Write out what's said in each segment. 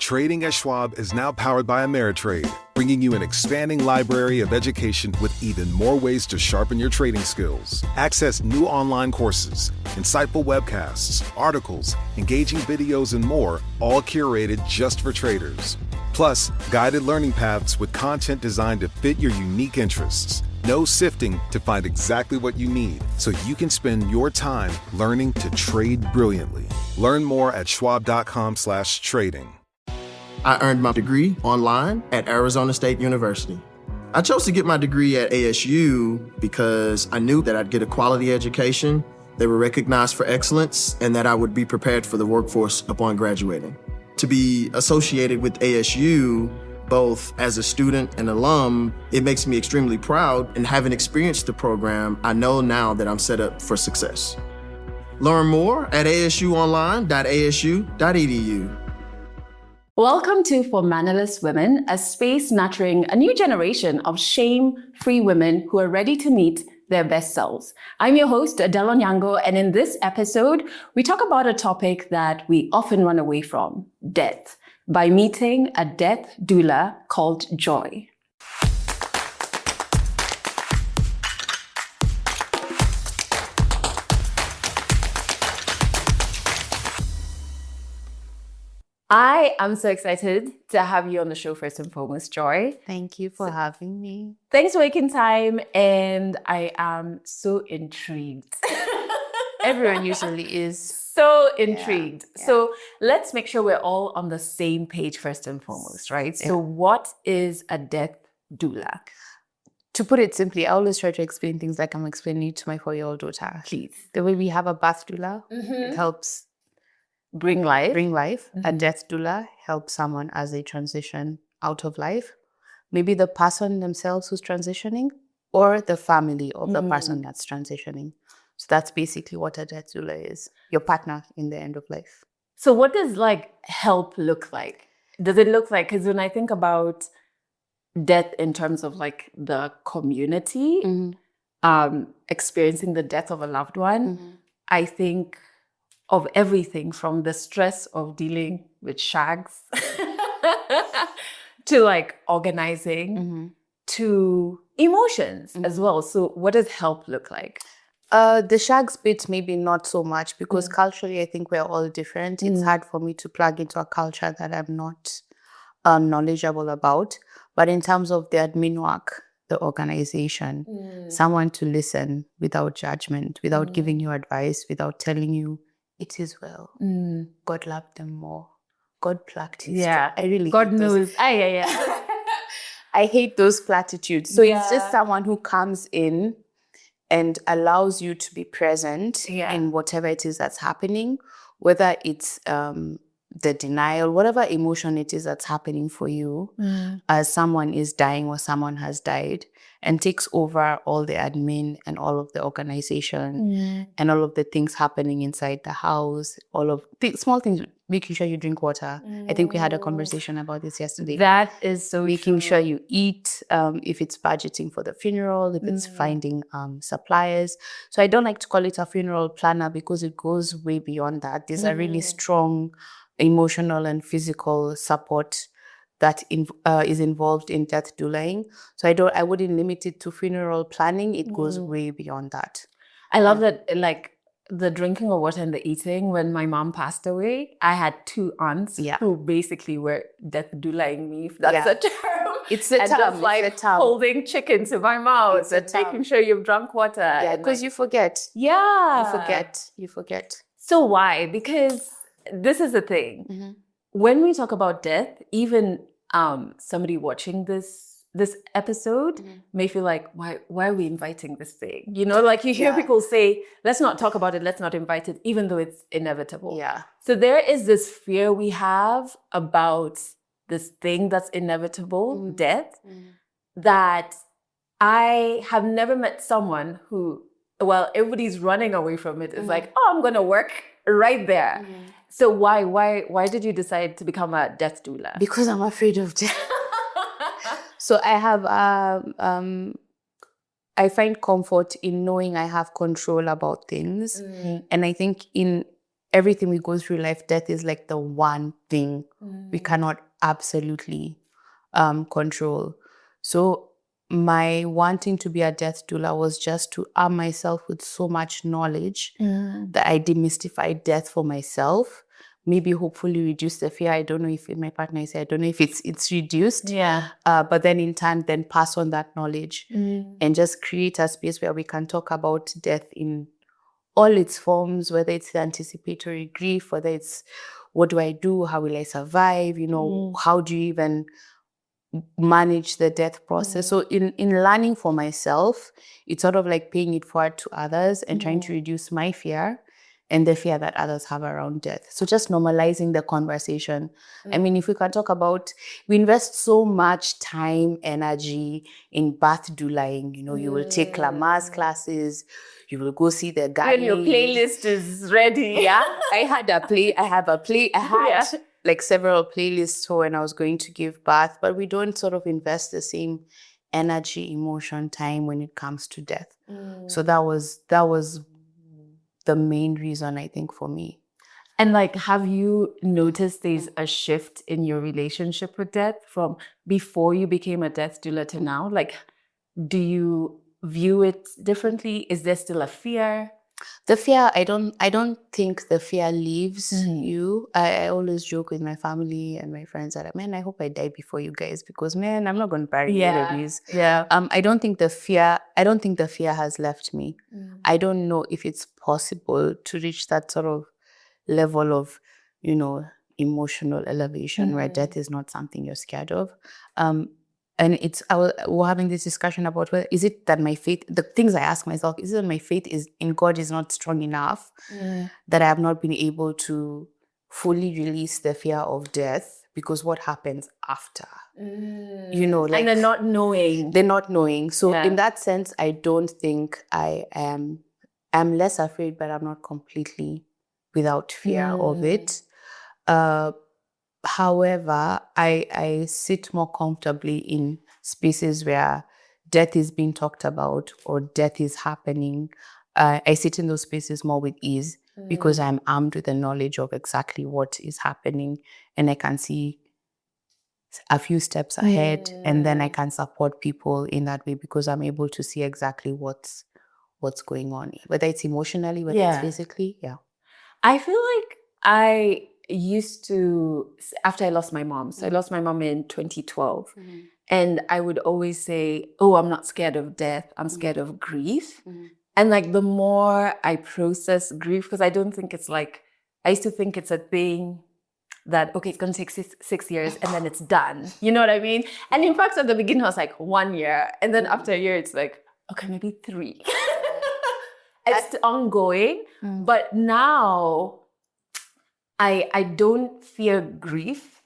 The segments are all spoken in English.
Trading at Schwab is now powered by Ameritrade, bringing you an expanding library of education with even more ways to sharpen your trading skills. Access new online courses, insightful webcasts, articles, engaging videos, and more, all curated just for traders. Plus, guided learning paths with content designed to fit your unique interests. No sifting to find exactly what you need, so you can spend your time learning to trade brilliantly. Learn more at schwab.com/trading. I earned my degree online at Arizona State University. I chose to get my degree at ASU because I knew that I'd get a quality education, they were recognized for excellence, and that I would be prepared for the workforce upon graduating. To be associated with ASU, both as a student and alum, it makes me extremely proud, and having experienced the program, I know now that I'm set up for success. Learn more at asuonline.asu.edu. Welcome to For Mannerless Women, a space nurturing a new generation of shame-free women who are ready to meet their best selves. I'm your host, Adelle Onyango, and in this episode, we talk about a topic that we often run away from, death, by meeting a death doula called Joy. I am so excited to have you on the show first and foremost, Joy. Thank you for having me. Thanks for making time, and I am so intrigued. Everyone usually is. So intrigued. Yeah. So let's make sure we're all on the same page first and foremost, right? Yeah. So what is a death doula? To put it simply, I always try to explain things like I'm explaining to my 4-year-old daughter. Please. The way we have a birth doula, it helps Bring life. A death doula helps someone as they transition out of life. Maybe the person themselves who's transitioning or the family of the person that's transitioning. So that's basically what a death doula is. Your partner in the end of life. So what does help look like? Does it look like, because when I think about death in terms of the community, experiencing the death of a loved one, I think of everything from the stress of dealing with shags to organizing to emotions as well. So what does help look like? The shags bit maybe not so much because culturally I think we're all different. It's hard for me to plug into a culture that I'm not knowledgeable about. But in terms of the admin work, the organization, someone to listen without judgment, without giving you advice, without telling you, it is well. God loved them more. God plucked his Yeah, I really God hate those. knows. Yeah. I hate those platitudes. So it's just someone who comes in and allows you to be present in whatever it is that's happening, whether it's the denial, whatever emotion it is that's happening for you, as someone is dying or someone has died, and takes over all the admin and all of the organization and all of the things happening inside the house, all of the small things, making sure you drink water. I think we had a conversation about this yesterday. That is so making true. sure you eat, if it's budgeting for the funeral, if it's finding suppliers. So I don't like to call it a funeral planner because it goes way beyond that. These are really strong emotional and physical support that is involved in death doulaing. So I wouldn't limit it to funeral planning. It goes way beyond that. I love that, the drinking of water and the eating. When my mom passed away, I had 2 aunts who basically were death doulaing me, if that's a term. It's a and term. Just holding chicken to my mouth and making sure you've drunk water. Yeah, because you forget. Yeah. You forget. So why? Because this is the thing. When we talk about death, even somebody watching this episode may feel like, why are we inviting this thing? You hear people say, let's not talk about it, let's not invite it, even though it's inevitable. Yeah. So there is this fear we have about this thing that's inevitable, death, that I have never met someone who, everybody's running away from it. It's like, I'm going to work right there. So why did you decide to become a death doula? Because I'm afraid of death. So I have I find comfort in knowing I have control about things. And I think in everything we go through life, death is like the one thing we cannot absolutely control. So my wanting to be a death doula was just to arm myself with so much knowledge that I demystify death for myself. Maybe hopefully reduce the fear. I don't know if my partner is, I don't know if it's reduced. Yeah. But then in turn, then pass on that knowledge and just create a space where we can talk about death in all its forms, whether it's the anticipatory grief, whether it's what do I do, how will I survive, how do you even manage the death process. So in learning for myself, it's sort of like paying it forward to others and trying to reduce my fear and the fear that others have around death. So just normalizing the conversation. I mean, if we can talk about, we invest so much time, energy in birth doulaing. You will take Lamar's classes, you will go see the guy. When your playlist is ready. Yeah, I had like several playlists for when I was going to give birth, but we don't sort of invest the same energy, emotion, time when it comes to death. So that was the main reason, I think, for me. And like, have you noticed there's a shift in your relationship with death from before you became a death doula to now? Like, do you view it differently? Is there still a fear? The fear, I don't think the fear leaves you. I always joke with my family and my friends that, man, I hope I die before you guys, because man, I'm not going to bury you babies. Yeah. I don't think the fear has left me. I don't know if it's possible to reach that sort of level of, emotional elevation where death is not something you're scared of. And we're having this discussion about whether is it that my faith, the things I ask myself, is it that my faith in God is not strong enough that I have not been able to fully release the fear of death, because what happens after? Like, and they're not knowing. So in that sense, I don't think I'm less afraid, but I'm not completely without fear of it. However, I sit more comfortably in spaces where death is being talked about or death is happening. I sit in those spaces more with ease because I'm armed with the knowledge of exactly what is happening, and I can see a few steps ahead, and then I can support people in that way because I'm able to see exactly what's going on, whether it's emotionally, whether it's physically. Yeah. I feel like I used to, after I lost my mom, so I lost my mom in 2012, and I would always say, oh, I'm not scared of death, I'm scared of grief. And like the more I process grief, because I don't think it's like, I used to think it's a thing that, okay, it's going to take 6 years and then it's done. You know what I mean? And in fact, at the beginning, I was like 1 year. And then after a year, it's like, okay, maybe 3. It's ongoing. But now I don't fear grief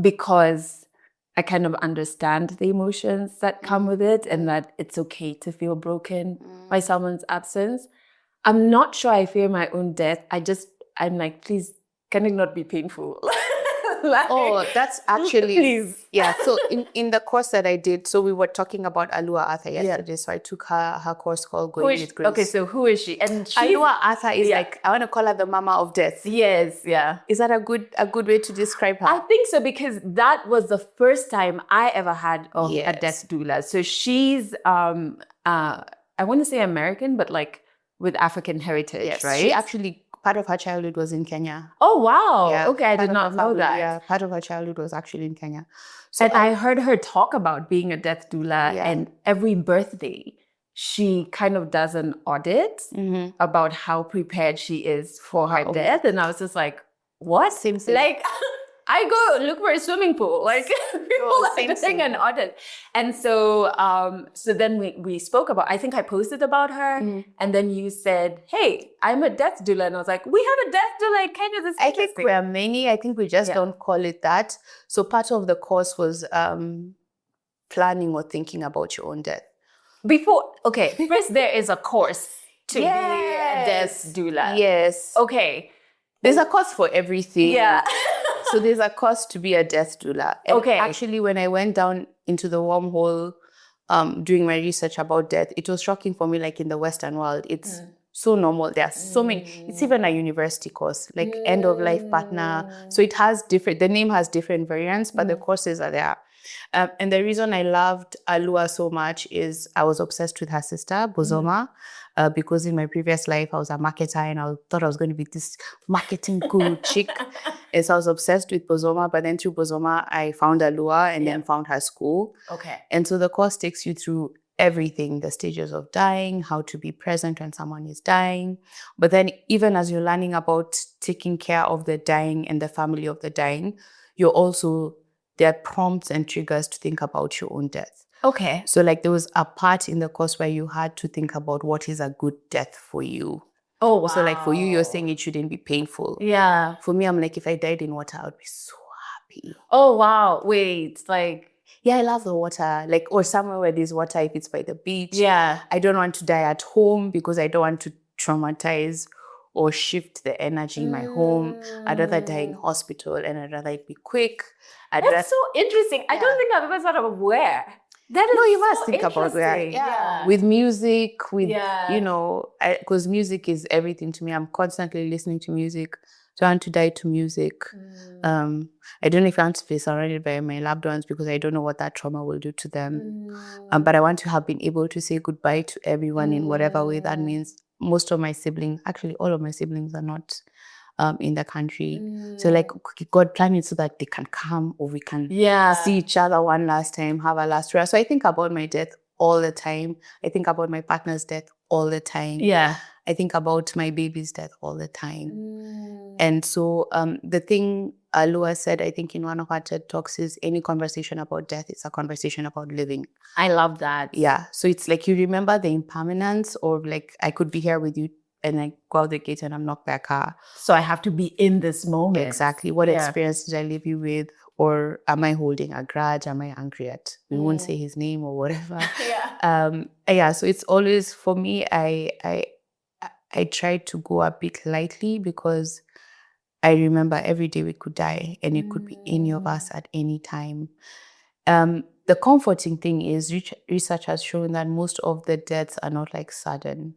because I kind of understand the emotions that come with it and that it's okay to feel broken by someone's absence. I'm not sure I fear my own death. I'm like, please, can it not be painful? Oh, that's actually, please. Yeah. So in the course that I did, so we were talking about Alua Arthur yesterday. So I took her course called Going with Grace. Okay, so who is she? And Alua Arthur is like, I want to call her the mama of death. Yes, yeah. Is that a good way to describe her? I think so, because that was the first time I ever had a death doula. So she's I want to say American, but like with African heritage, right? She actually, part of her childhood was in Kenya. Oh, wow. Yeah, okay, I did not know that. Yeah, part of her childhood was actually in Kenya. So I heard her talk about being a death doula, and every birthday, she kind of does an audit about how prepared she is for her death. And I was just like, what? Same. Like, I go look for a swimming pool. Like, people are doing an audit. And so so then we spoke about, I think I posted about her. And then you said, hey, I'm a death doula. And I was like, we have a death doula in Kenya. I think we are many. I think we just don't call it that. So part of the course was planning or thinking about your own death. First there is a course to be a death doula. Yes. Okay. There's a course for everything. Yeah. So there's a course to be a death doula. And actually, when I went down into the wormhole doing my research about death, it was shocking for me, like in the Western world, it's so normal. There are so many. It's even a university course, like end of life partner. So it has the name has different variants, but the courses are there. And the reason I loved Alua so much is I was obsessed with her sister, Bozoma, because in my previous life, I was a marketer and I thought I was going to be this marketing guru chick. And so I was obsessed with Bozoma, but then through Bozoma, I found Alua and then found her school. Okay. And so the course takes you through everything, the stages of dying, how to be present when someone is dying. But then even as you're learning about taking care of the dying and the family of the dying, there are prompts and triggers to think about your own death. Okay. So like there was a part in the course where you had to think about what is a good death for you. Oh, wow. So like for you, you're saying it shouldn't be painful. Yeah. For me, I'm like, if I died in water, I would be so happy. Oh, wow. Wait, like... Yeah, I love the water. Like, or somewhere where there's water, if it's by the beach. Yeah. I don't want to die at home because I don't want to traumatize or shift the energy in my home. I'd rather die in hospital and I'd rather it be quick. That's so interesting. I don't think I've ever thought of where. That is you must think about where. Yeah. With music, with, because music is everything to me. I'm constantly listening to music. So I want to die to music. I don't know if I want to be surrounded by my loved ones because I don't know what that trauma will do to them. But I want to have been able to say goodbye to everyone in whatever way that means. Most of my siblings, actually all of my siblings are not in the country. So like God planned it so that they can come or we can see each other one last time, have a last prayer. So I think about my death all the time. I think about my partner's death all the time. Yeah. I think about my baby's death all the time. And so the thing Alua said, I think in one of her TED Talks is any conversation about death is a conversation about living. I love that. Yeah. So it's like you remember the impermanence, or like I could be here with you and I go out the gate and I'm knocked by a car. So I have to be in this moment. Exactly. What experience did I leave you with? Or am I holding a grudge? Am I angry at? We won't say his name or whatever. So it's always, for me, I try to go a bit lightly because I remember every day we could die and it could be any of us at any time. The comforting thing is research has shown that most of the deaths are not like sudden.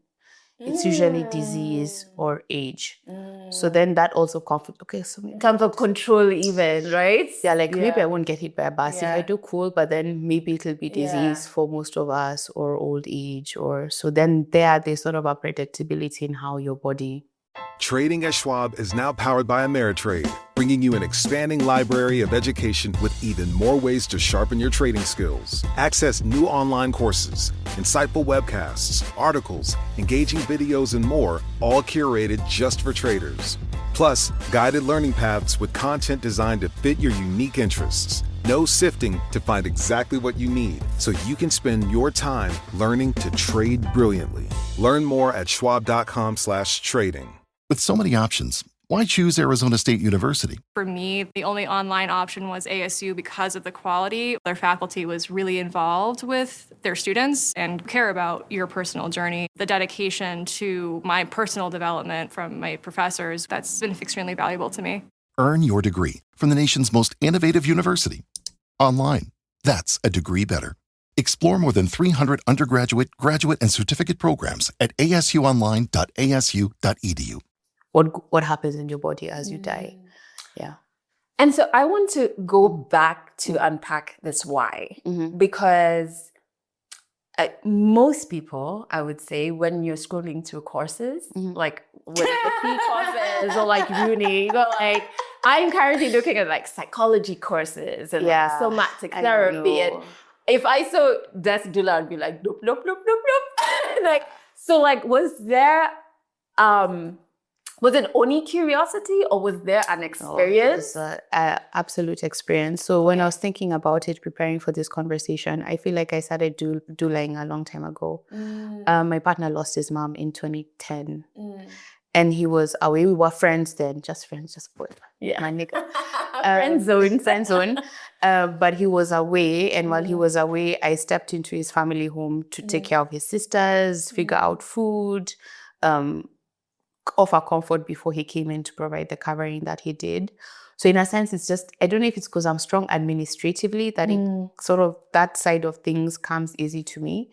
It's usually disease or age. So then that also comfort. Okay, so comes of control even, right? Yeah, like maybe I won't get hit by a bus. If I do cool, but then maybe it'll be disease for most of us or old age or so then there's sort of a predictability in how your body. Trading at Schwab is now powered by Ameritrade, bringing you an expanding library of education with even more ways to sharpen your trading skills. Access new online courses, insightful webcasts, articles, engaging videos, and more, all curated just for traders. Plus, guided learning paths with content designed to fit your unique interests. No sifting to find exactly what you need, so you can spend your time learning to trade brilliantly. Learn more at schwab.com/trading. With so many options, why choose Arizona State University? For me, the only online option was ASU because of the quality. Their faculty was really involved with their students and care about your personal journey. The dedication to my personal development from my professors, that's been extremely valuable to me. Earn your degree from the nation's most innovative university. Online. That's a degree better. Explore more than 300 undergraduate, graduate, and certificate programs at asuonline.asu.edu. What happens in your body as you die. Yeah. And so I want to go back to unpack this why, because most people, I would say, when you're scrolling through courses, like with the P courses or like uni, you go like, I'm currently looking at like psychology courses and like somatic therapy. And if I saw Death Doula, I'd be like, nope, nope, nope, nope, nope. Like, so like, was there, was it only curiosity or was there an experience? It was an absolute experience. So when I was thinking about it, preparing for this conversation, I feel like I started douling a long time ago. My partner lost his mom in 2010. And he was away. We were friends then, just boyfriend. Yeah, my nigga. Friend zone. But he was away, and while he was away, I stepped into his family home to take care of his sisters, figure out food, offer comfort before he came in to provide the covering that he did. So in a sense, it's just, I don't know if it's because I'm strong administratively that it sort of, that side of things comes easy to me.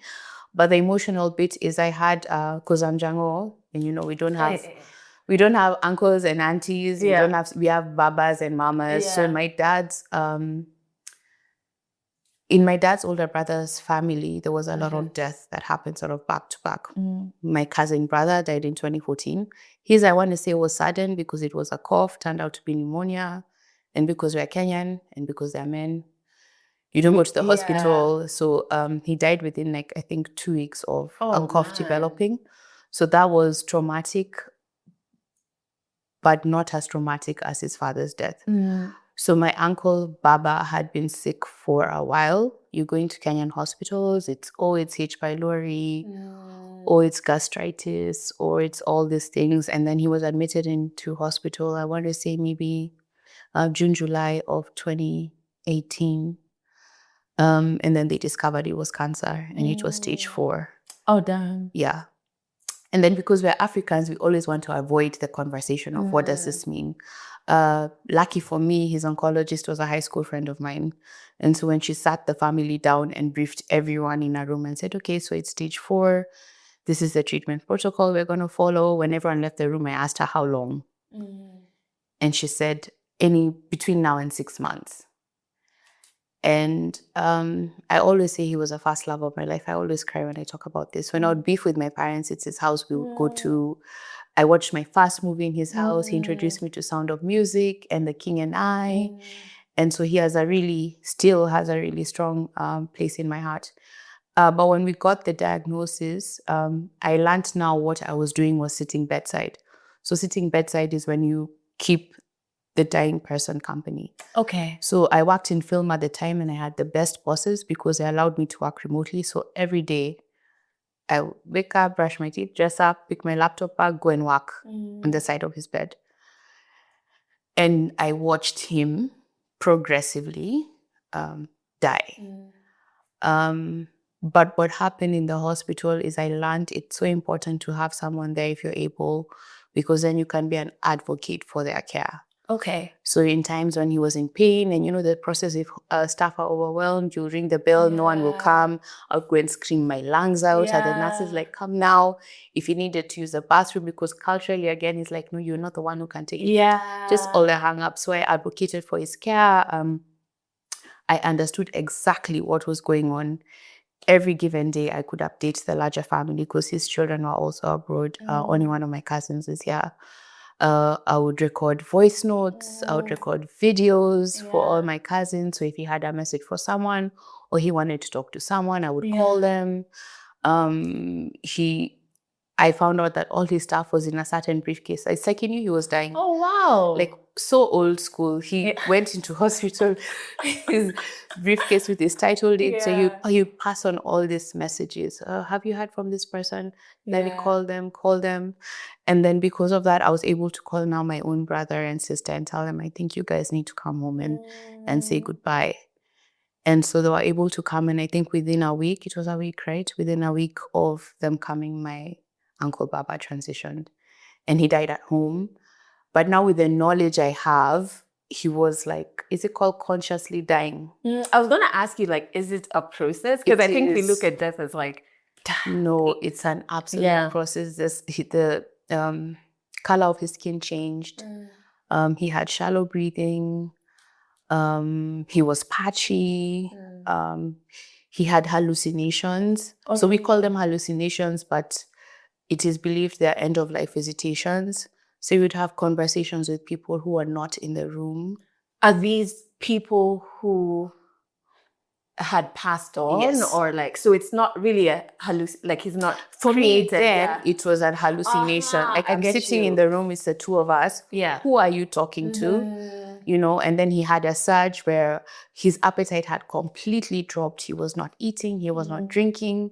But the emotional bit is I had, because I'm Jango, and we don't have uncles and aunties. We have babas and mamas. So in my dad's older brother's family, there was a lot of death that happened sort of back to back. My cousin brother died in 2014. His, I want to say, was sudden because it was a cough, turned out to be pneumonia. And because we're Kenyan and because they're men, you don't go to the hospital. So he died within, like, I think 2 weeks of a cough developing. So that was traumatic, but not as traumatic as his father's death. So my uncle Baba had been sick for a while. You go into Kenyan hospitals, it's H. pylori, or it's gastritis, or it's all these things. And then he was admitted into hospital, I want to say maybe June, July of 2018. And then they discovered it was cancer and it was stage 4. Oh, damn. Yeah. And then because we're Africans, we always want to avoid the conversation of what does this mean? Lucky for me, his oncologist was a high school friend of mine. And so when she sat the family down and briefed everyone in a room and said, okay, so it's stage 4. This is the treatment protocol we're going to follow. When everyone left the room, I asked her how long. And she said, between now and 6 months. And I always say he was a first love of my life. I always cry when I talk about this. When I would beef with my parents, it's his house we would go to. I watched my first movie in his house. He introduced me to Sound of Music and The King and I. And so he still has a really strong place in my heart. But when we got the diagnosis, I learned now what I was doing was sitting bedside. So sitting bedside is when you keep the dying person company. Okay. So I worked in film at the time and I had the best bosses because they allowed me to work remotely. So every day I would wake up, brush my teeth, dress up, pick my laptop up, go and work on the side of his bed. And I watched him progressively die. But what happened in the hospital is I learned it's so important to have someone there if you're able, because then you can be an advocate for their care. Okay. So in times when he was in pain and, the process, if staff are overwhelmed, you ring the bell, no one will come. I'll go and scream my lungs out. And the nurses like, come now. If he needed to use the bathroom, because culturally, again, it's like, no, you're not the one who can take it. Just all the hang up. So I advocated for his care. I understood exactly what was going on. Every given day, I could update the larger family because his children were also abroad. Only one of my cousins is here. I would record voice notes. I would record videos for all my cousins. So if he had a message for someone or he wanted to talk to someone, I would call them. I found out that all his stuff was in a certain briefcase. It's like he knew he was dying. Oh, wow. Like, so old school. He went into hospital, his briefcase with his title date. So you pass on all these messages. Have you heard from this person? Let me call them. And then because of that, I was able to call now my own brother and sister and tell them, I think you guys need to come home and say goodbye. And so they were able to come. And I think within a week, it was a week, right? Within a week of them coming, my Uncle Baba transitioned and he died at home. But now with the knowledge I have, he was like, is it called consciously dying? I was going to ask you, like, is it a process? Because I think we look at death as like... No, it's an absolute process. The color of his skin changed. He had shallow breathing. He was patchy. He had hallucinations. Okay. So we call them hallucinations, but it is believed they're end-of-life visitations. So you would have conversations with people who are not in the room. Are these people who had passed on? Yes. Or like, so it's not really a like he's not for created. Me then, it was a hallucination. Like I'm sitting in the room, it's the two of us. Who are you talking to? And then he had a surge where his appetite had completely dropped. He was not eating, he was not drinking.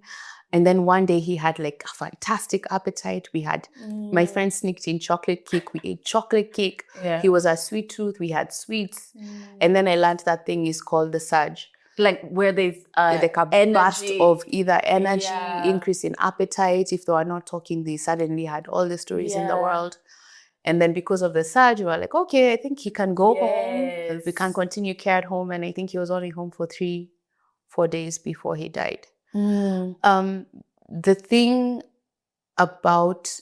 And then one day he had like a fantastic appetite. We had, my friend sneaked in chocolate cake. We ate chocolate cake. He was a sweet tooth. We had sweets. And then I learned that thing is called the surge. Like where there's like a burst of either energy, increase in appetite. If they were not talking, they suddenly had all the stories in the world. And then because of the surge, we were like, okay, I think he can go home. We can continue care at home. And I think he was only home for 3-4 days before he died. the thing about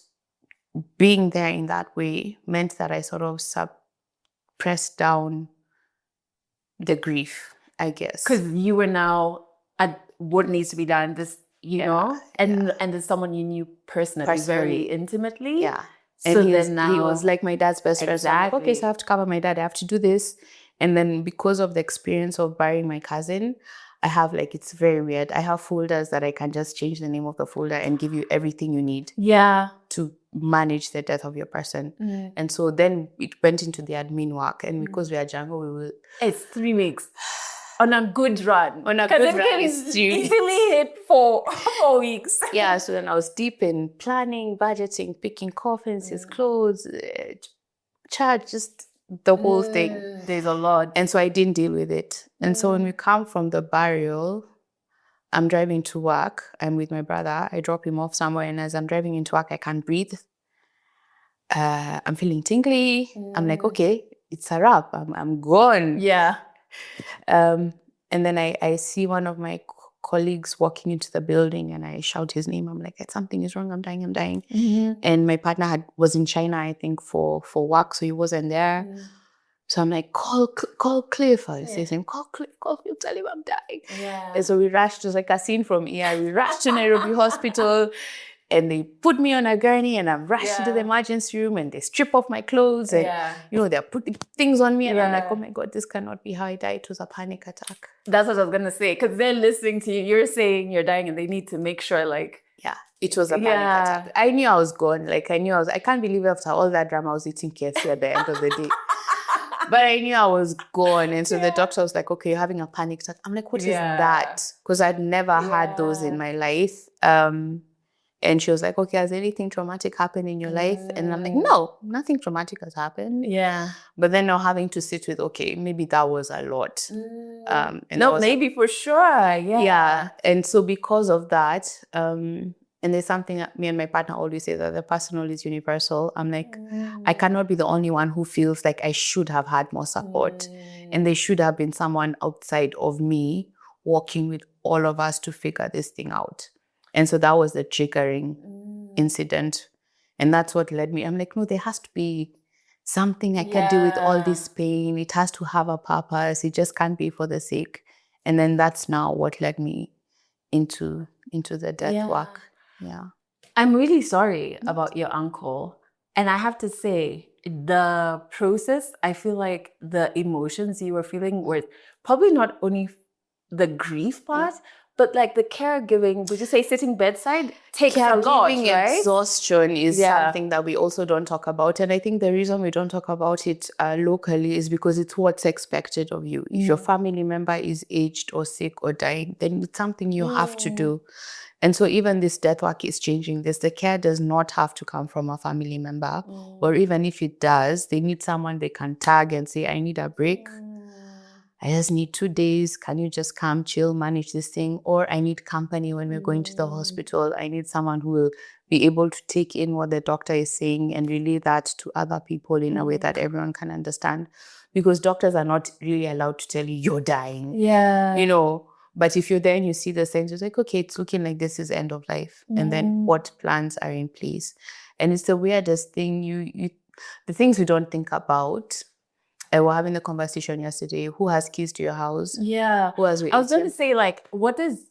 being there in that way meant that I sort of suppressed down the grief, I guess. Because you were now at what needs to be done, and there's someone you knew personally, very intimately. Yeah. So and then now he was like my dad's best friend. So I'm like, okay, Exactly. so I have to cover my dad. I have to do this. And then because of the experience of burying my cousin, I have it's very weird. I have folders that I can just change the name of the folder and give you everything you need to manage the death of your person. And so then it went into the admin work. And because we are Django, It's 3 weeks. On a good run. On a good run, can it's easily hit 4 weeks. Yeah, so then I was deep in planning, budgeting, picking coffins, his clothes, charge, just the whole thing. There's a lot. And so I didn't deal with it. And so when we come from the burial, I'm driving to work. I'm with my brother. I drop him off somewhere. And as I'm driving into work, I can't breathe. I'm feeling tingly. I'm like, okay, it's a wrap. I'm gone. Yeah. And then I see one of my colleagues walking into the building and I shout his name. I'm like, something is wrong. I'm dying. And my partner was in China, I think, for work. So he wasn't there. So I'm like, call Cliff. I say to him, call Cliff, tell him I'm dying. Yeah. And so we rushed, just like a scene from ER. We rushed to Nairobi Hospital and they put me on a gurney and I'm rushed into the emergency room and they strip off my clothes and, they're putting things on me. And I'm like, oh my God, this cannot be how I die. It was a panic attack. That's what I was going to say. Because they're listening to you. You're saying you're dying and they need to make sure Yeah, it was a panic attack. I knew I was gone. I can't believe after all that drama I was eating KFC at the end of the day. But I knew I was gone. And so the doctor was like, okay, you're having a panic attack. I'm like, what is that? Because I'd never had those in my life. And she was like, okay, has anything traumatic happened in your life? And I'm like, no, nothing traumatic has happened. Yeah. But then now having to sit with, okay, maybe that was a lot. Maybe for sure. Yeah. And so because of that, and there's something that me and my partner always say, that the personal is universal. I'm like, I cannot be the only one who feels like I should have had more support. And there should have been someone outside of me working with all of us to figure this thing out. And so that was the triggering incident. And that's what led me. I'm like, no, there has to be something I can do with all this pain. It has to have a purpose. It just can't be for the sake. And then that's now what led me into the death work. Yeah. I'm really sorry about your uncle. And I have to say, the process, I feel like the emotions you were feeling were probably not only the grief part, but the caregiving, would you say sitting bedside, takes a lot, right? Exhaustion is something that we also don't talk about. And I think the reason we don't talk about it locally is because it's what's expected of you. If your family member is aged or sick or dying, then it's something you have to do. And so even this death work is changing this. The care does not have to come from a family member. Or even if it does, they need someone they can tag and say, I need a break. I just need 2 days. Can you just come, chill, manage this thing? Or I need company when we're going to the hospital. I need someone who will be able to take in what the doctor is saying and relay that to other people in a way that everyone can understand. Because doctors are not really allowed to tell you you're dying. Yeah. But if you're there and you see the signs, it's like, okay, it's looking like this is end of life. And then what plans are in place? And it's the weirdest thing. The things we don't think about. We're having the conversation yesterday. Who has keys to your house? Yeah. Who has I was going to say, what does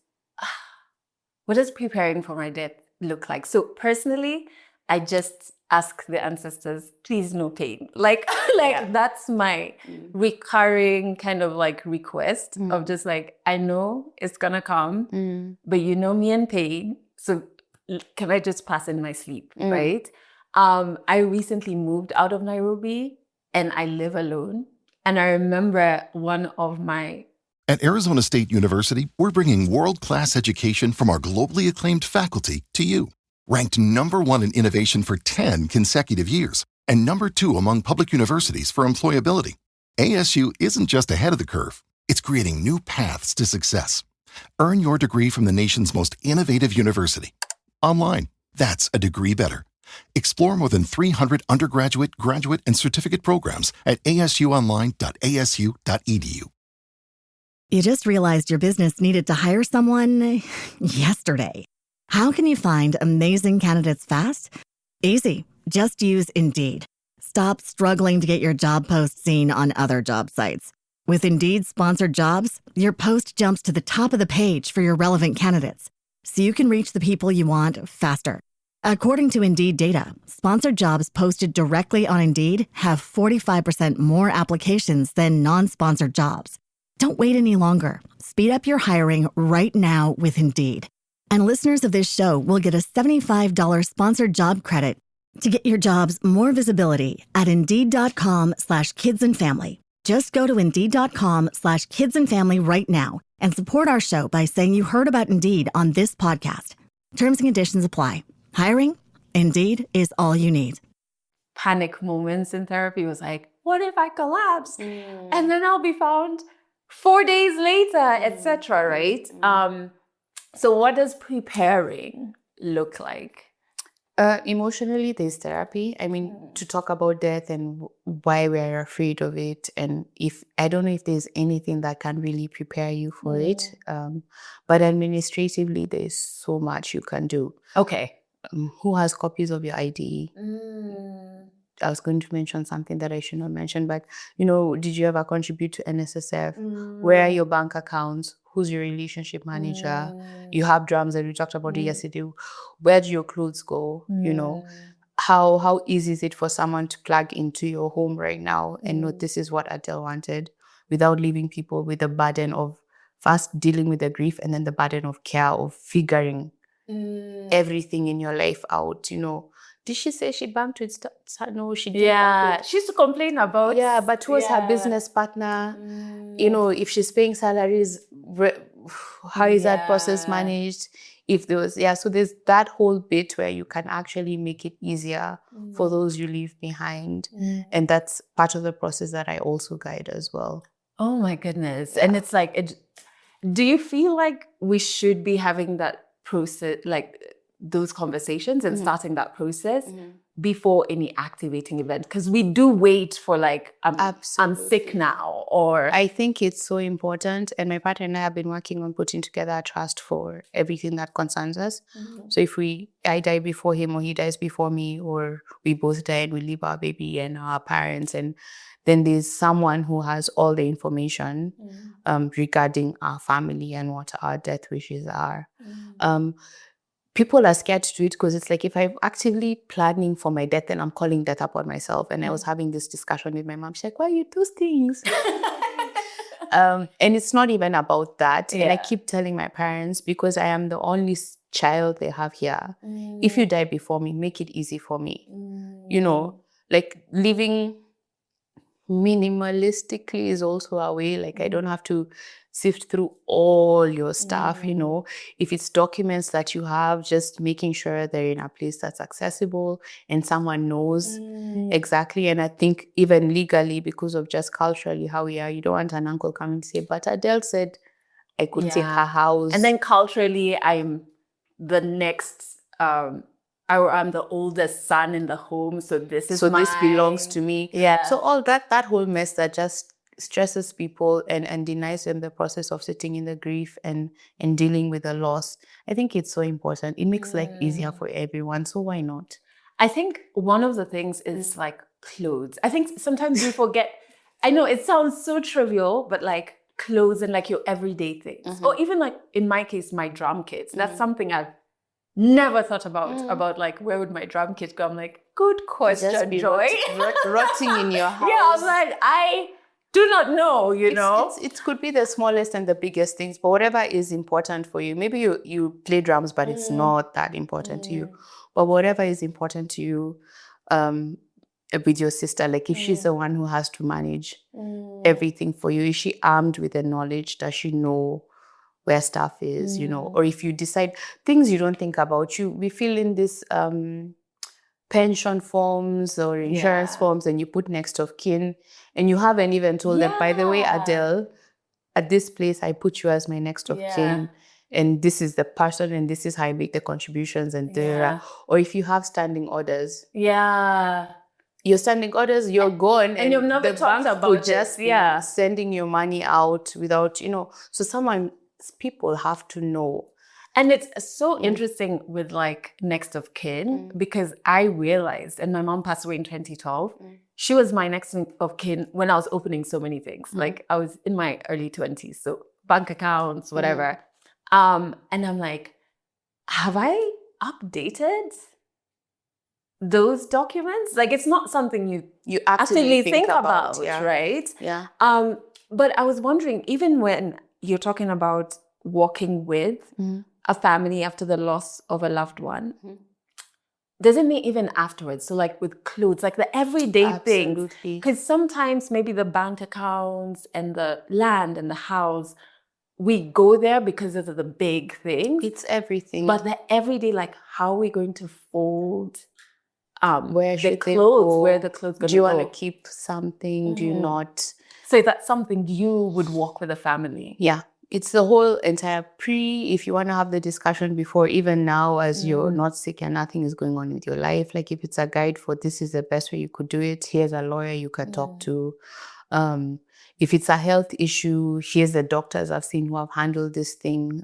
preparing for my death look like? So personally, I just ask the ancestors, please no pain. That's my recurring kind of request of just I know it's gonna come, but me and pain. So can I just pass in my sleep, right? I recently moved out of Nairobi and I live alone. And I remember one of my... At Arizona State University, we're bringing world-class education from our globally acclaimed faculty to you. Ranked #1 in innovation for 10 consecutive years and #2 among public universities for employability. ASU isn't just ahead of the curve, it's creating new paths to success. Earn your degree from the nation's most innovative university. Online, that's a degree better. Explore more than 300 undergraduate, graduate, and certificate programs at asuonline.asu.edu. You just realized your business needed to hire someone yesterday. How can you find amazing candidates fast? Easy. Just use Indeed. Stop struggling to get your job post seen on other job sites. With Indeed sponsored jobs, your post jumps to the top of the page for your relevant candidates, so you can reach the people you want faster. According to Indeed data, sponsored jobs posted directly on Indeed have 45% more applications than non-sponsored jobs. Don't wait any longer. Speed up your hiring right now with Indeed. And listeners of this show will get a $75 sponsored job credit to get your jobs more visibility at Indeed.com/kidsandfamily. Just go to Indeed.com/kidsandfamily right now and support our show by saying you heard about Indeed on this podcast. Terms and conditions apply. Hiring? Indeed is all you need. Panic moments in therapy was like, what if I collapse? And then I'll be found 4 days later, etc. Right? So what does preparing look like? Emotionally, there's therapy. I mean, to talk about death and why we're afraid of it. And if I don't know if there's anything that can really prepare you for it. But administratively, there's so much you can do. Okay. Who has copies of your ID? I was going to mention something that I should not mention, but did you ever contribute to NSSF? Where are your bank accounts? Who's your relationship manager? You have drums that we talked about it yesterday. Where do your clothes go? How easy is it for someone to plug into your home right now and know this is what Adele wanted, without leaving people with the burden of first dealing with the grief and then the burden of care of figuring everything in your life out, Did she say she bumped with no, she didn't. Yeah, she used to complain about. Yeah, but who was her business partner? If she's paying salaries, how is that process managed? If there was, so there's that whole bit where you can actually make it easier for those you leave behind. And that's part of the process that I also guide as well. Oh my goodness. And it's like, do you feel like we should be having that process, like those conversations and starting that process before any activating event? Because we do wait for like, I'm sick now, or... I think it's so important. And my partner and I have been working on putting together a trust for everything that concerns us. So if I die before him, or he dies before me, or we both die and we leave our baby and our parents, and then there's someone who has all the information regarding our family and what our death wishes are. People are scared to do it because it's like, if I'm actively planning for my death, then I'm calling death upon myself. And I was having this discussion with my mom. She's like, why you do those things? And it's not even about that. And I keep telling my parents, because I am the only child they have here. If you die before me, make it easy for me. Like living minimalistically is also a way. Like I don't have to sift through all your stuff, If it's documents that you have, just making sure they're in a place that's accessible and someone knows exactly. And I think even legally, because of just culturally how we are, you don't want an uncle coming to say, but Adele said I could take her house. And then culturally, I'm the next... I'm the oldest son in the home, so this is this belongs to me. Yeah. So all that whole mess that just stresses people and denies them the process of sitting in the grief and dealing with the loss. I think it's so important. It makes life easier for everyone. So why not? I think one of the things is like clothes. I think sometimes we forget. I know it sounds so trivial, but like clothes and like your everyday things, or even like in my case, my drum kits. That's something I've never thought about like, where would my drum kit go? I'm like, good question, Just be Joy. rotting in your house. Yeah, I was like, I do not know, It could be the smallest and the biggest things, but whatever is important for you. Maybe you play drums, but it's not that important to you. But whatever is important to you, with your sister, like if she's the one who has to manage everything for you, is she armed with the knowledge? Does she know where stuff is, or if you decide things you don't think about, we fill in this pension forms or insurance forms and you put next of kin, and you haven't even told them, by the way, Adele, at this place, I put you as my next of kin. And this is the person, and this is how I make the contributions, and or if you have standing orders. Yeah. Your standing orders, you're gone. And you've never talked about it. Just sending your money out without, so people have to know. And it's so interesting with like next of kin because I realized, and my mom passed away in 2012. She was my next of kin when I was opening so many things. Like I was in my early 20s, so bank accounts, whatever. And I'm like, have I updated those documents? Like it's not something you actively think about, right? Yeah. But I was wondering, even when you're talking about walking with a family after the loss of a loved one, does it mean even afterwards? So like with clothes, like the everyday things. Because sometimes maybe the bank accounts and the land and the house, we go there because of the big things. It's everything. But the everyday, like how are we going to fold where should the clothes? Where the clothes going to go? Do you want to keep something? Do you not? So is that something you would walk with a family? Yeah. It's the whole entire if you want to have the discussion before, even now, as you're not sick and nothing is going on with your life, like if it's a guide for this is the best way you could do it, here's a lawyer you can talk to. If it's a health issue, here's the doctors I've seen who have handled this thing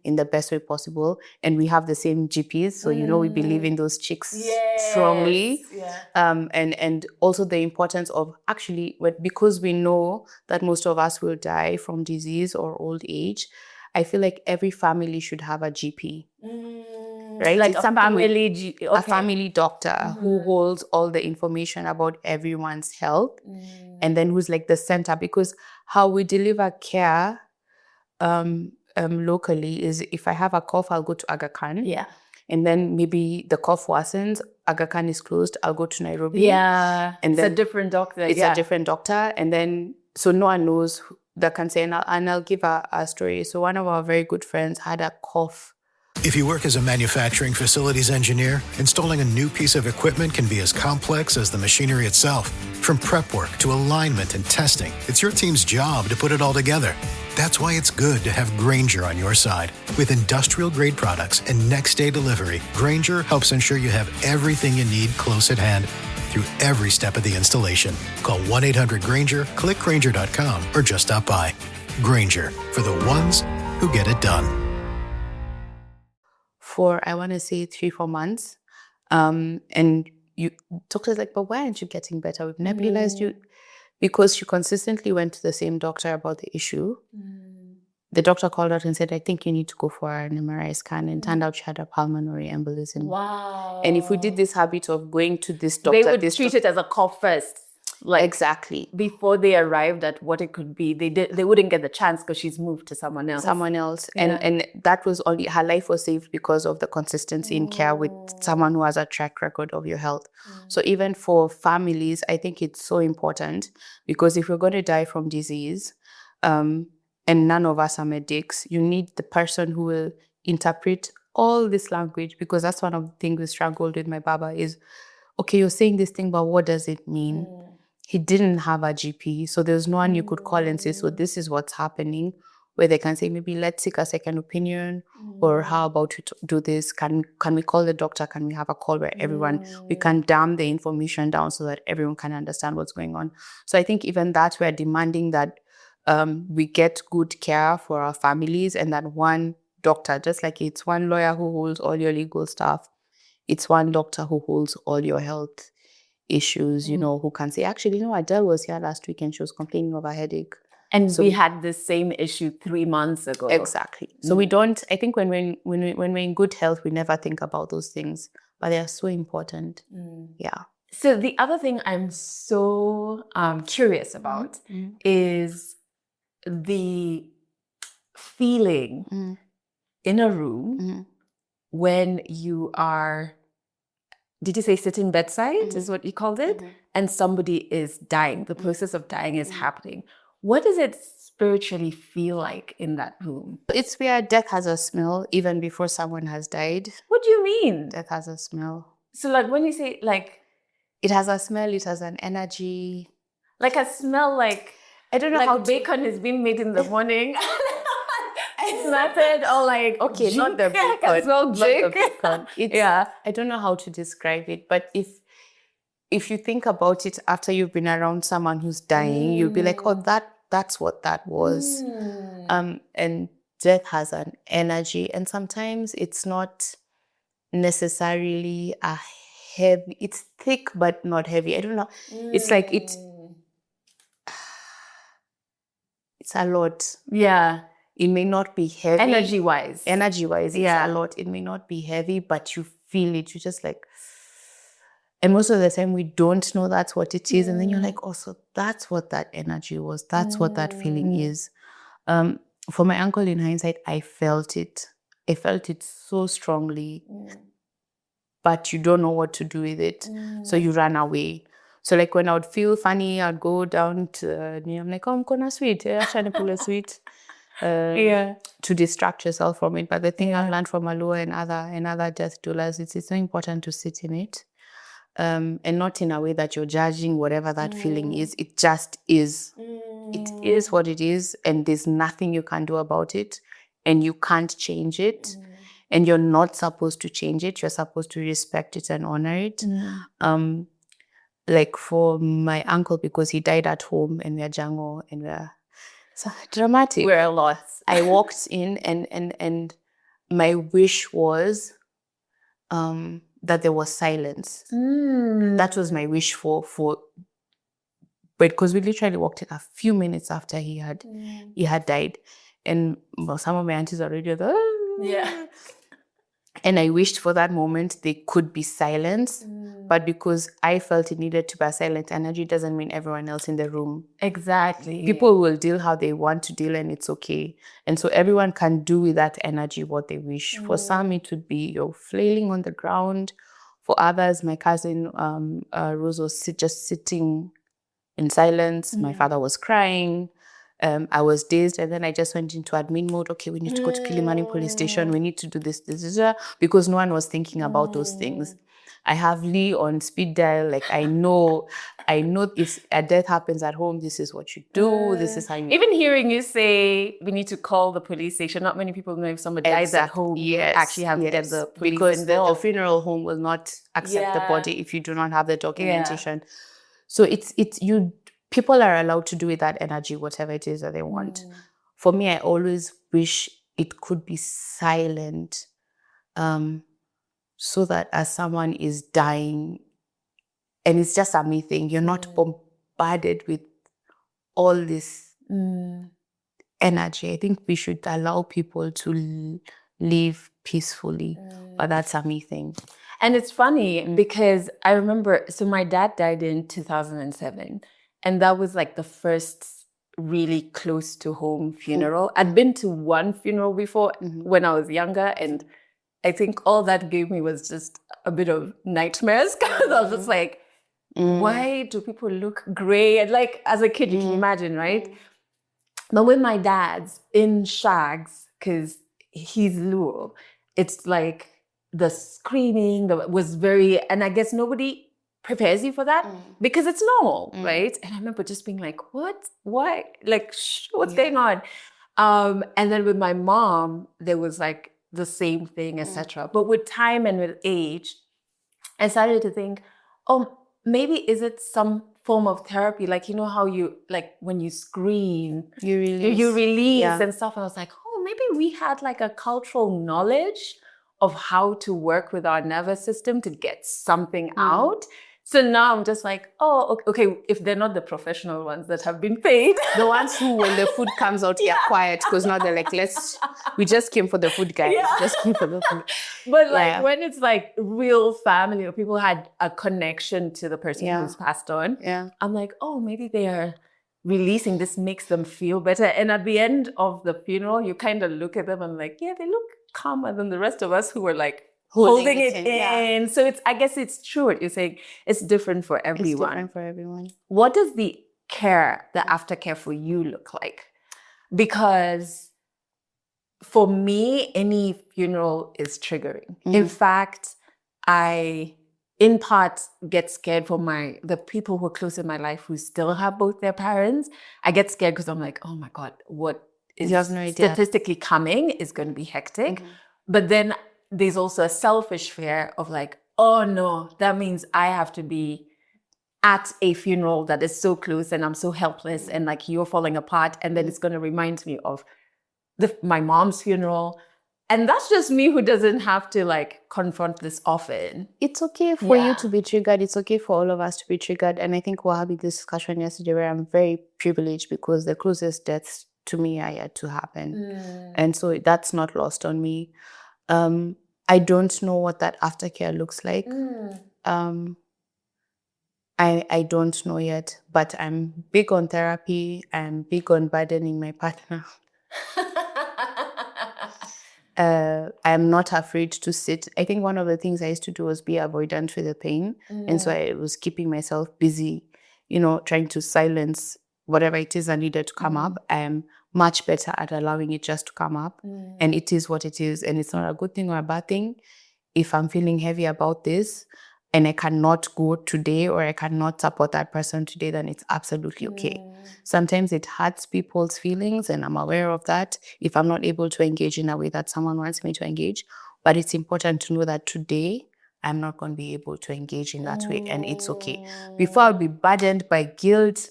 in the best way possible. And we have the same GPs. So, we believe in those chicks strongly. Yeah. And also the importance of actually, because we know that most of us will die from disease or old age, I feel like every family should have a GP. Right? Like it's a family a family doctor who holds all the information about everyone's health and then who's like the center, because how we deliver care locally is if I have a cough, I'll go to Aga Khan. Yeah. And then maybe the cough worsens, Aga Khan is closed, I'll go to Nairobi. Yeah. And it's then a different doctor. It's a different doctor. And then, so no one knows that can say, and I'll give a story. So one of our very good friends had a cough. If you work as a manufacturing facilities engineer, installing a new piece of equipment can be as complex as the machinery itself. From prep work to alignment and testing, it's your team's job to put it all together. That's why it's good to have Grainger on your side. With industrial-grade products and next-day delivery, Grainger helps ensure you have everything you need close at hand through every step of the installation. Call 1-800-GRAINGER, click Grainger.com, or just stop by. Grainger, for the ones who get it done. For, I want to say 3-4 months. And doctors like, but why aren't you getting better? We've nebulized you. Because she consistently went to the same doctor about the issue. The doctor called out and said, I think you need to go for an MRI scan. And turned out she had a pulmonary embolism. Wow. And if we did this habit of going to this doctor... They would treat it as a cough first. Like exactly. Before they arrived at what it could be, they wouldn't get the chance because she's moved to someone else. Yeah. And that was only, her life was saved because of the consistency in care with someone who has a track record of your health. So even for families, I think it's so important, because if you're going to die from disease, and none of us are medics, you need the person who will interpret all this language, because that's one of the things we struggled with my Baba is, okay, you're saying this thing, but what does it mean? He didn't have a GP, so there's no one you could call and say, so this is what's happening, where they can say, maybe let's seek a second opinion, or how about we do this? Can we call the doctor? Can we have a call where we can dumb the information down so that everyone can understand what's going on? So I think even that we're demanding that we get good care for our families, and that one doctor, just like it's one lawyer who holds all your legal stuff, it's one doctor who holds all your health issues, who can say, actually, Adele was here last week and she was complaining of a headache. And so we had the same issue 3 months ago. Exactly. So we don't, I think when we're in good health, we never think about those things, but they are so important. Yeah. So the other thing I'm so curious about is the feeling in a room when you are, did you say sitting bedside is what you called it? And somebody is dying. The process of dying is happening. What does it spiritually feel like in that room? It's where death has a smell even before someone has died. What do you mean? Death has a smell. So like when you say like... It has a smell, it has an energy. Like a smell like... I don't know like how bacon is being made in the morning. Slatted or like... Okay, not the bacon. I smell jig. I don't know how to describe it, but if you think about it after you've been around someone who's dying, you'll be like, oh, that's what that was. And death has an energy, and sometimes it's not necessarily a heavy, it's thick but not heavy. I don't know. It's like it's a lot. Yeah. It may not be heavy. Energy-wise, it's a lot. It may not be heavy, but you feel it. You just like, and most of the time we don't know that's what it is. And then you're like, oh, so that's what that energy was. That's what that feeling is. For my uncle, in hindsight, I felt it. I felt it so strongly, but you don't know what to do with it. So you run away. So like when I would feel funny, I'd go down to, I'm like, oh, I'm gonna sweet. I'm trying to pull a sweet. To distract yourself from it. But the thing I learned from Alua and other death doulas, it's so important to sit in it. And not in a way that you're judging whatever that feeling is. It just is. It is what it is, and there's nothing you can do about it, and you can't change it, and you're not supposed to change it. You're supposed to respect it and honor it. Like for my uncle, because he died at home, and we're Jango, and we're so dramatic. We're a lot. I walked in, and my wish was that there was silence. That was my wish for, but because we literally walked in a few minutes after he had died, and some of my aunties already like, ah. And I wished for that moment there could be silence, but because I felt it needed to be a silent energy doesn't mean everyone else in the room. Exactly. People will deal how they want to deal, and it's okay. And so everyone can do with that energy what they wish. For some, it would be you're flailing on the ground. For others, my cousin Rose was just sitting in silence. My father was crying. I was dazed, and then I just went into admin mode. Okay, we need to go to Kilimani police station. We need to do this, because no one was thinking about those things. I have Lee on speed dial. Like I know if a death happens at home, this is what you do. This is how you. Even hearing you say we need to call the police station, not many people know if somebody dies at home, you actually have to get the police because involved. the funeral home will not accept the body if you do not have the documentation. So it's you. People are allowed to do with that energy whatever it is that they want. For me, I always wish it could be silent, so that as someone is dying, and it's just a me thing, you're not bombarded with all this energy. I think we should allow people to live peacefully, but that's a me thing. And it's funny because I remember, so my dad died in 2007. And that was like the first really close to home funeral. I'd been to one funeral before when I was younger. And I think all that gave me was just a bit of nightmares. Because I was just like, why do people look gray? And like, as a kid, you can imagine, right? But with my dad's in Shags, because he's Luo, it's like the screaming was very, and I guess nobody prepares you for that because it's normal, right? And I remember just being like, what? Why? Like, what's going on? And then with my mom, there was like the same thing, etc. But with time and with age, I started to think, oh, maybe is it some form of therapy? Like, you know how you, like when you scream, you release and stuff. And I was like, oh, maybe we had like a cultural knowledge of how to work with our nervous system to get something out. So now I'm just like, oh, okay, if they're not the professional ones that have been paid. The ones who, when the food comes out, they're quiet, because now they're like, we just came for the food, guys. Just came for the food. But like when it's like real family or people had a connection to the person who's passed on, I'm like, oh, maybe they are releasing, this makes them feel better. And at the end of the funeral, you kind of look at them and like, yeah, they look calmer than the rest of us who were like, holding it in. So it's, I guess it's true what you're saying. It's different for everyone. It's different for everyone. What does the aftercare for you look like? Because for me, any funeral is triggering. In fact, I, in part, get scared for the people who are close in my life who still have both their parents. I get scared because I'm like, oh my God, what is statistically coming is going to be hectic. But then there's also a selfish fear of like, oh no, that means I have to be at a funeral that is so close and I'm so helpless and like you're falling apart. And then it's going to remind me of my mom's funeral. And that's just me who doesn't have to like confront this often. It's okay for you to be triggered. It's okay for all of us to be triggered. And I think we're having this discussion yesterday where I'm very privileged because the closest deaths to me are yet to happen. And so that's not lost on me. I don't know what that aftercare looks like. I don't know yet, but I'm big on therapy. I'm big on burdening my partner. I'm not afraid to sit. I think one of the things I used to do was be avoidant with the pain. And so I was keeping myself busy, trying to silence whatever it is I needed to come up. I am much better at allowing it just to come up. And it is what it is. And it's not a good thing or a bad thing. If I'm feeling heavy about this and I cannot go today or I cannot support that person today, then it's absolutely okay. Sometimes it hurts people's feelings, and I'm aware of that if I'm not able to engage in a way that someone wants me to engage. But it's important to know that today I'm not going to be able to engage in that way, and it's okay. Before I'll be burdened by guilt,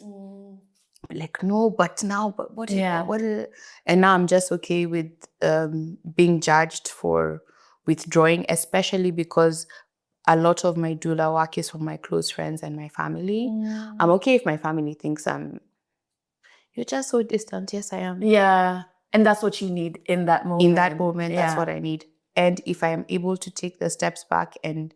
like, no, but now, but what? And now I'm just okay with being judged for withdrawing, especially because a lot of my doula work is from my close friends and my family. I'm okay if my family thinks you're just so distant. Yes, I am. Yeah. And that's what you need in that moment. In that moment, that's what I need. And if I am able to take the steps back and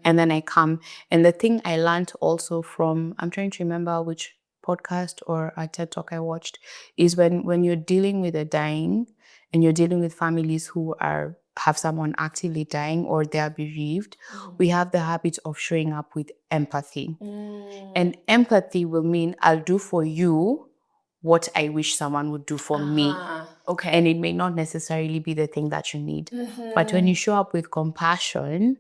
then I come. And the thing I learned also from, I'm trying to remember which podcast or a TED Talk I watched, is when you're dealing with a dying and you're dealing with families who have someone actively dying or they are bereaved, we have the habit of showing up with empathy. And empathy will mean I'll do for you what I wish someone would do for me. Okay. And it may not necessarily be the thing that you need. But when you show up with compassion,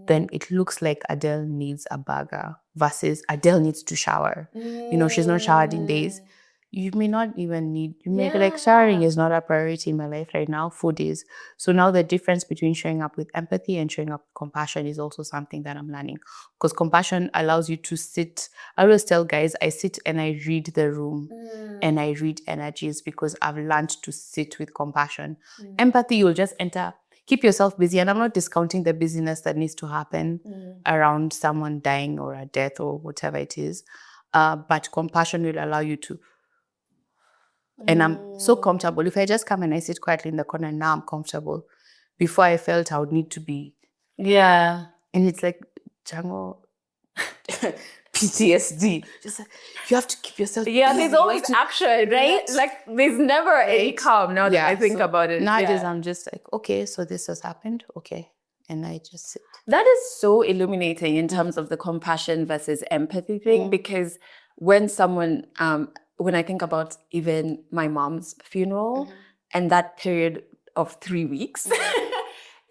then it looks like Adele needs a burger versus Adele needs to shower. She's not showered in days. You may not even need, like showering is not a priority in my life right now, food is. So now the difference between showing up with empathy and showing up with compassion is also something that I'm learning. Because compassion allows you to sit. I always tell guys, I sit and I read the room and I read energies because I've learned to sit with compassion. Empathy, you'll just enter, keep yourself busy. And I'm not discounting the busyness that needs to happen around someone dying or a death or whatever it is. But compassion will allow you to. And I'm so comfortable. If I just come and I sit quietly in the corner, now I'm comfortable. Before I felt I would need to be. Yeah. And it's like, Jango, PTSD. Just like, you have to keep yourself busy. There's always action, right? Like, there's never any calm now that I think about it. Nowadays, I'm just like, okay, so this has happened. Okay. And I just sit. That is so illuminating in terms of the compassion versus empathy thing, because when someone... when I think about even my mom's funeral and that period of 3 weeks,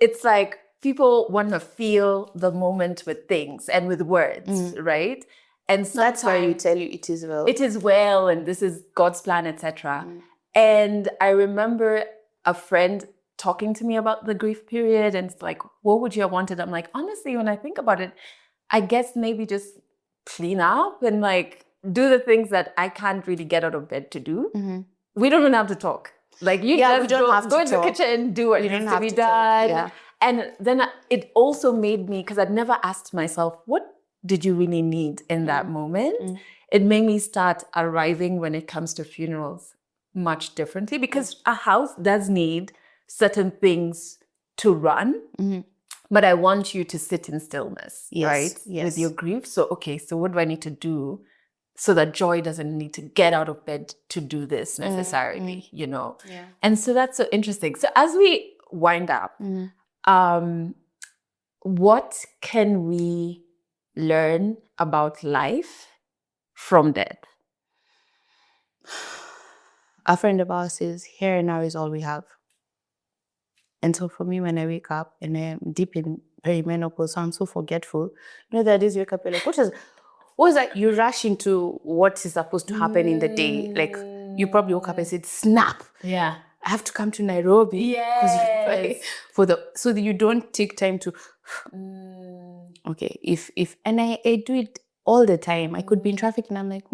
it's like people want to feel the moment with things and with words, right? And that's why you tell you it is well. It is well, and this is God's plan, etc. And I remember a friend talking to me about the grief period, and it's like, what would you have wanted? I'm like, honestly, when I think about it, I guess maybe just clean up and like do the things that I can't really get out of bed to do. We don't even have to talk. Like you just go into the kitchen, do what needs to be done. And then it also made me, because I'd never asked myself, what did you really need in that moment? It made me start arriving when it comes to funerals much differently, because a house does need certain things to run. But I want you to sit in stillness, right? With your grief. So, okay, so what do I need to do so that joy doesn't need to get out of bed to do this necessarily, And so that's so interesting. So as we wind up, what can we learn about life from death? A friend of ours says, here and now is all we have. And so for me, when I wake up and I am deep in perimenopause, so I'm so forgetful. That is, you wake up, you're like, what is that? You rush into what is supposed to happen in the day. Like, you probably woke up and said, snap. Yeah. I have to come to Nairobi. Yes. So that you don't take time to, okay, if and I do it all the time. I could be in traffic and I'm like,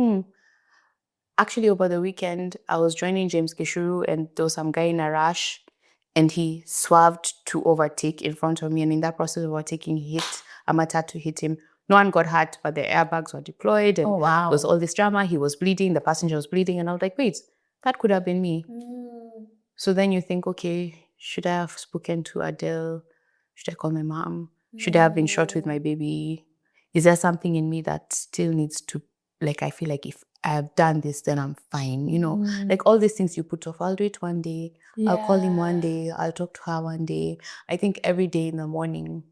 actually over the weekend, I was joining James Kishuru and there was some guy in a rush and he swerved to overtake in front of me. And in that process of overtaking, he hit a matatu, hit him. No one got hurt, but the airbags were deployed. And there was all this drama. He was bleeding. The passenger was bleeding. And I was like, wait, that could have been me. So then you think, okay, should I have spoken to Adele? Should I call my mom? Should I have been short with my baby? Is there something in me that still needs to, like, I feel like if I've done this, then I'm fine, you know? Like all these things you put off. I'll do it one day. I'll call him one day. I'll talk to her one day. I think every day in the morning.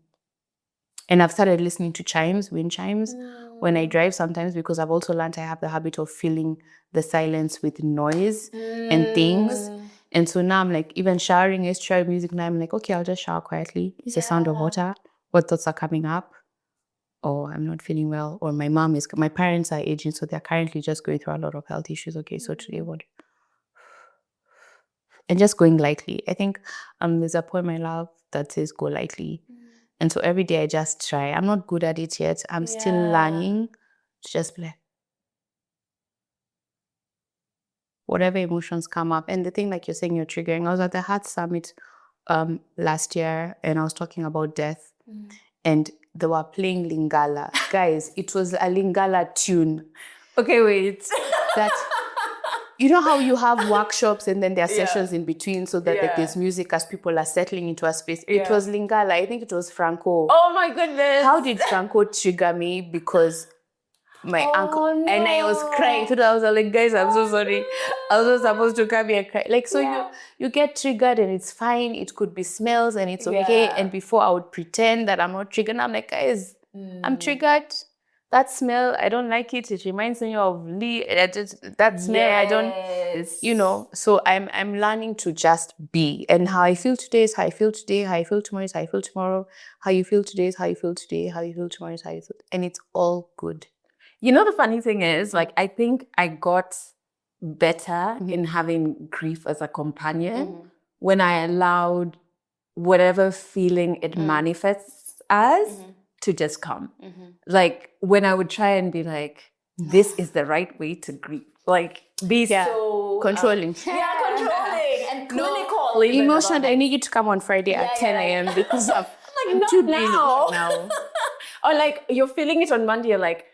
And I've started listening to chimes, wind chimes, when I drive sometimes, because I've also learned I have the habit of filling the silence with noise and things. And so now I'm like, even showering is shower music. Now I'm like, okay, I'll just shower quietly. It's the sound of water. What thoughts are coming up? Or I'm not feeling well. Or my parents are aging, so they're currently just going through a lot of health issues. Okay, so today what? And just going lightly. I think there's a poem I love that says go lightly. And so every day I just try. I'm not good at it yet. I'm still learning to just be like, whatever emotions come up. And the thing, like you're saying, you're triggering. I was at the Heart Summit last year and I was talking about death. And they were playing Lingala. Guys, it was a Lingala tune. Okay, wait. That, you know how you have workshops and then there are sessions in between so that like, there's music as people are settling into a space. It was Lingala. I think it was Franco. Oh my goodness. How did Franco trigger me? Because my uncle, and I was crying. So I was like, guys, I'm so sorry. I was not supposed to come here and cry. Like, so you get triggered and it's fine. It could be smells and it's okay. And before I would pretend that I'm not triggered. I'm like, guys, I'm triggered. That smell, I don't like it. It reminds me of Lee. That smell, I don't, you know. So I'm learning to just be. And how I feel today is how I feel today. How I feel tomorrow is how I feel tomorrow. How you feel today is how you feel today. How you feel tomorrow is how you feel. And it's all good. You know, the funny thing is, like, I think I got better in having grief as a companion when I allowed whatever feeling it manifests as to just come. Like, when I would try and be like, this is the right way to grieve. Like, be so... controlling. Controlling and clinical. Emotional, I need you to come on Friday at 10 a.m. because I'm too busy now. Or like, you're feeling it on Monday, you're like,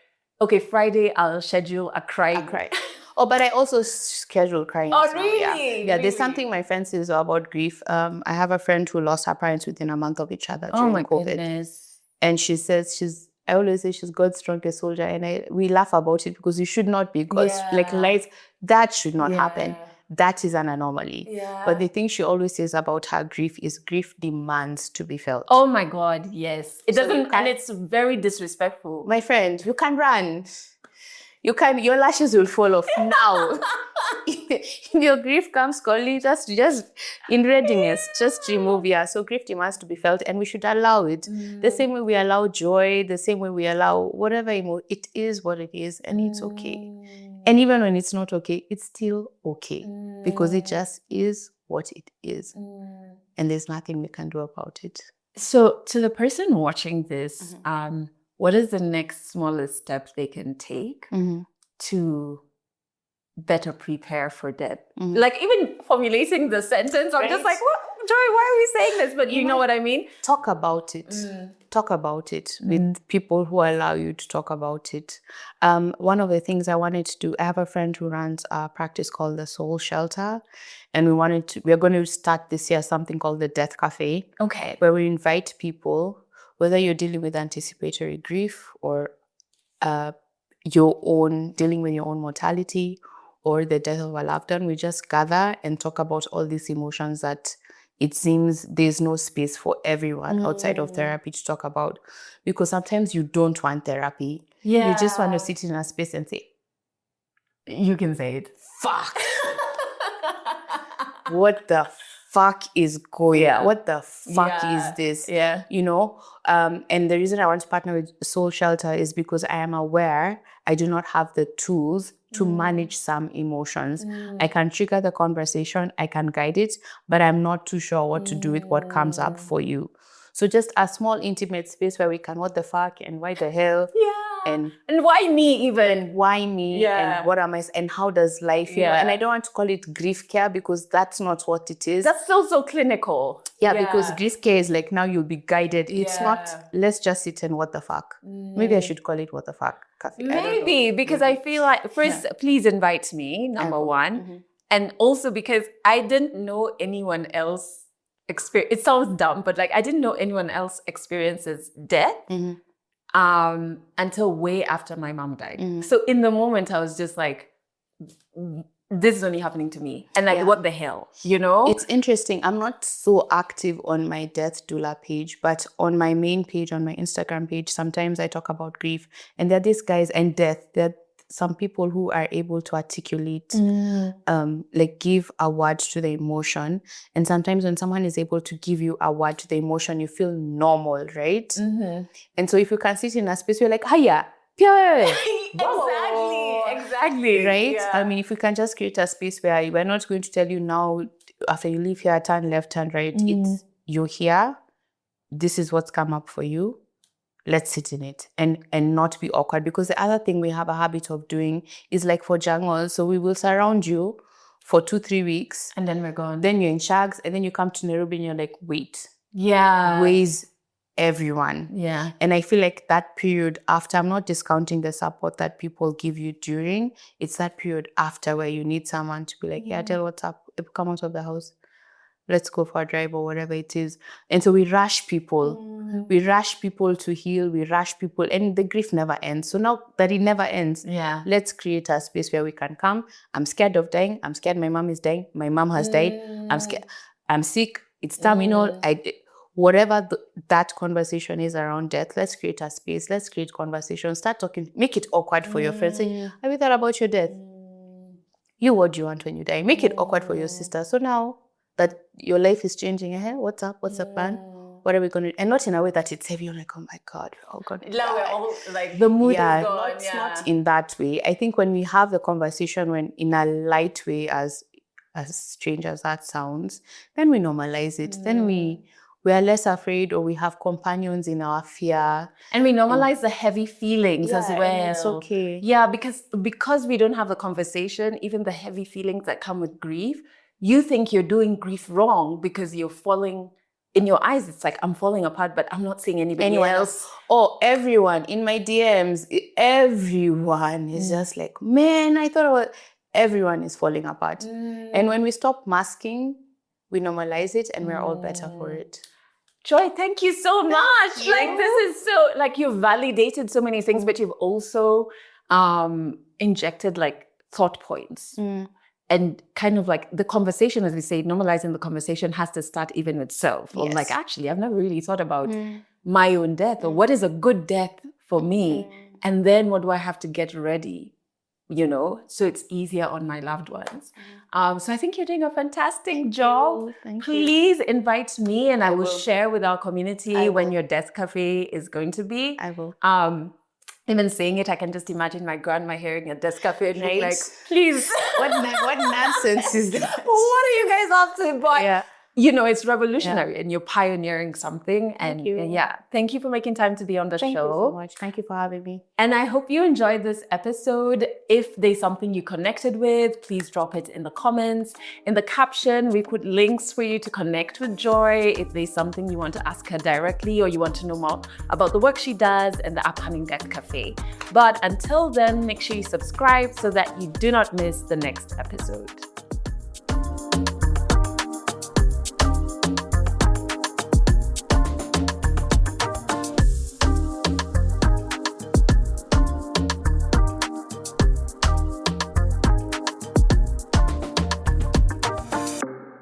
okay, Friday, I'll schedule a cry. Oh, but I also schedule crying. Oh, now. really? Yeah, there's something my friend says about grief. I have a friend who lost her parents within a month of each other during COVID. Goodness. And she says I always say she's God's strongest soldier. And we laugh about it because you should not be God's, like life, that should not happen. That is an anomaly. But the thing she always says about her grief is grief demands to be felt. Oh my God, yes. It doesn't, and it's very disrespectful. My friend, you can run. Your lashes will fall off now. If your grief comes calling, just in readiness, just remove. So grief demands to be felt and we should allow it. The same way we allow joy, the same way we allow whatever it is what it is and it's okay. And even when it's not okay, it's still okay because it just is what it is. And there's nothing we can do about it. So to the person watching this, what is the next smallest step they can take to better prepare for death? Like even formulating the sentence, I'm just like, what? Joy, why are we saying this? But you know what I mean? Talk about it. Talk about it with people who allow you to talk about it. One of the things I wanted to do, I have a friend who runs a practice called the Soul Shelter. And we're going to start this year something called the Death Cafe. Okay. Where we invite people, whether you're dealing with anticipatory grief or dealing with your own mortality or the death of a loved one, we just gather and talk about all these emotions that it seems there's no space for everyone outside of therapy to talk about. Because sometimes you don't want therapy. You just want to sit in a space and say, you can say it. Fuck. What the fuck is going on? What the fuck is this? You know? And the reason I want to partner with Soul Shelter is because I am aware I do not have the tools to manage some emotions. I can trigger the conversation, I can guide it, but I'm not too sure what to do with what comes up for you. So just a small intimate space where we can what the fuck and why the hell and why me even? and why me and what am I and how does life and I don't want to call it grief care because that's not what it is. That's still so clinical. Because grief care is like now you'll be guided. It's not let's just sit and what the fuck. Maybe I should call it what the fuck cafe. Maybe because I feel like first please invite me, number one. And also because I didn't know anyone else it sounds dumb, but like I didn't know anyone else experiences death until way after my mom died. So in the moment I was just like, this is only happening to me. And like, what the hell, you know? It's interesting. I'm not so active on my death doula page, but on my main page, on my Instagram page, sometimes I talk about grief. And there are these guys and death. There are some people who are able to articulate, like give a word to the emotion. And sometimes when someone is able to give you a word to the emotion, you feel normal, right? And so if you can sit in a space, you're like, hiya, Exactly. Right? Yeah. I mean, if we can just create a space where we're not going to tell you now, after you leave here, turn left, turn right. It's you're here. This is what's come up for you. Let's sit in it and not be awkward. Because the other thing we have a habit of doing is like for jungles. So we will surround you for 2-3 weeks. And then we're gone. Then you're in Shags. And then you come to Nairobi and you're like, wait. Yeah. Where's everyone? Yeah. And I feel like that period after, I'm not discounting the support that people give you during. It's that period after where you need someone to be like, tell what's up. Come out of the house. Let's go for a drive or whatever it is. And so we rush people. We rush people to heal. We rush people. And the grief never ends. So now that it never ends, let's create a space where we can come. I'm scared of dying. I'm scared my mom is dying. My mom has died. I'm scared. I'm sick. It's terminal. Whatever that conversation is around death, let's create a space. Let's create conversation. Start talking. Make it awkward for your friends. Say, have you thought about your death? You, what do you want when you die? Make it awkward for your sister. So now that your life is changing, what's up? What's the plan? What are we going to do? And not in a way that it's heavy. You're like, oh my God, we're all going to die. We're all like, the mood is gone. Not in that way. I think when we have the conversation when in a light way, as strange as that sounds, then we normalize it. Then we are less afraid, or we have companions in our fear. And we normalize the heavy feelings as well. And it's okay. Yeah, because we don't have the conversation, even the heavy feelings that come with grief, you think you're doing grief wrong because you're falling, in your eyes, it's like, I'm falling apart, but I'm not seeing anyone else. Oh, everyone in my DMs, everyone is just like, man, I thought everyone is falling apart. And when we stop masking, we normalize it and we're all better for it. Joy, thank you so much. Like, this is so, like, you've validated so many things, but you've also injected like thought points. And kind of like the conversation, as we say, normalizing the conversation has to start even with self. Or like, actually, I've never really thought about my own death, or what is a good death for me? And then what do I have to get ready, you know, so it's easier on my loved ones. So I think you're doing a fantastic job. Please invite me and I will share with our community when your death cafe is going to be. I will. Even saying it, I can just imagine my grandma hearing a desk cafe and being like, please. What nonsense is that? What are you guys up to? But, you know, it's revolutionary and you're pioneering something. And thank you for making time to be on the show. Thank you so much. Thank you for having me. And I hope you enjoyed this episode. If there's something you connected with, please drop it in the comments. In the caption, we put links for you to connect with Joy. If there's something you want to ask her directly, or you want to know more about the work she does and the upcoming Death Cafe. But until then, make sure you subscribe so that you do not miss the next episode.